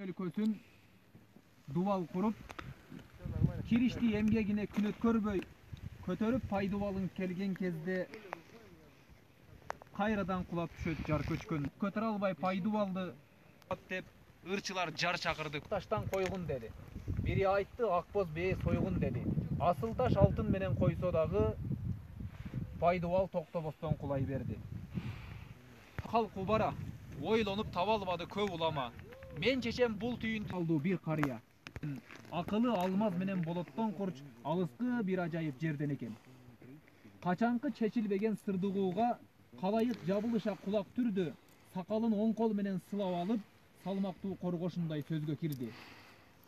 өлкөсүн дубал куруп, киришти эмгегине күн өткөрбөй көтөрүп пайдубалын келген кезде кайрадан кулап түшөт жар көчкөн. Көтөрө албай пайдубалды деп ырчылар жар чакырды. Таштан койгун деди. Бири айтты, Акбоз бээ сойгун деди. Асыл таш алтын менен койсо дагы пайдубал токтобостон кулай берди. Калку бара, ойлонуп таба албады көп улама. Мен чечем бул түйүндү алду бир карыя. Акылы алмаз менен болоттон курч алыскы бир ажайып жерден экен. Качанкы чечилбеген сырдыгууга калайык жабылыша кулак түрдү, сакалын оң кол менен сылап алып, салмактуу коргошундай сөзгө кирди.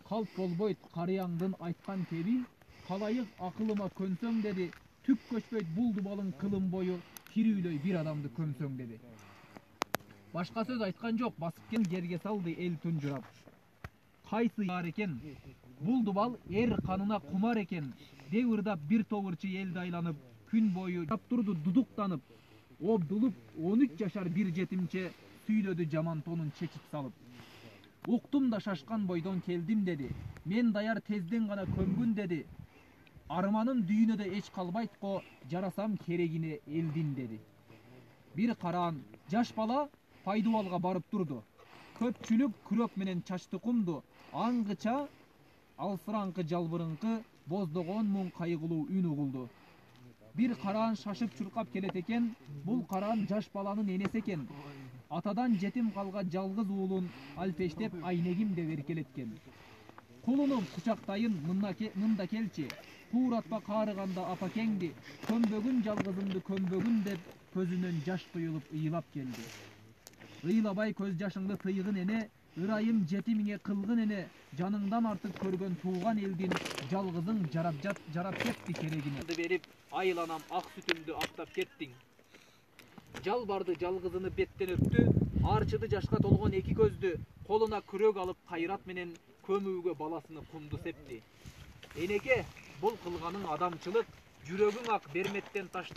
Калп болбойт карыяңдын айткан кеби, калайык акылыма көнсөң деди, түк көчпөйт бул дубалың кылым бою, тирүүлөй бир адамды көмсөң деди. Башка сөз айткан жок, басып келген жерге салды эл тунжурап. Кайсы бар экен, бул дубал эр канына кумар экен, деп ырдап бир топ ырчы элди айланып, күн бою жап турду дудуктанып, обдулуп 13 жашар бир жетимче сүйлөдү жаман тонун чечип салып. Уктум да шашкан бойдон келдим деди, мен даяр тезден гана көмгүн деди. Арманым дүйнөдө эч калбайт го, жарасам керегине элдин деди. Бир караан жаш бала пайдубалга барып турду. Көпчүлүк күрөк менен чачты кумду, аңгыча алсыраңкы жалбырыңкы боздогон муң кайгылуу үн угулду. Бир караан шашып чуркап келет экен, бул караан жаш баланын энеси экен. Атадан жетим калган жалгыз уулун алпештеп айнегим деп эркелеткен. Кулунум кучактайын мында келчи, кууратпа каарыганда апакеңди, көмбөгүн жалгызымды көмбөгүн деп көзүнөн жаш куюлуп ыйлап келди. Ыйлабай көз жашыңды тыйгын эне, ырайым жетимиңе кылгын эне, жаныңдан артык көргөн тууган элдин жалгызың жарап кетти керегине. Берип айланам ак сүтүмдү актап кеттиң. Жалбарды жалгызыны беттен өттү, арчыды жашка толгон эки көздү, колуна күрөк алып кайрат менен көмүүгө баласыны кумду септи. Энеке, бул кылганың адамчылык, жүрөгүң ак берметтен таш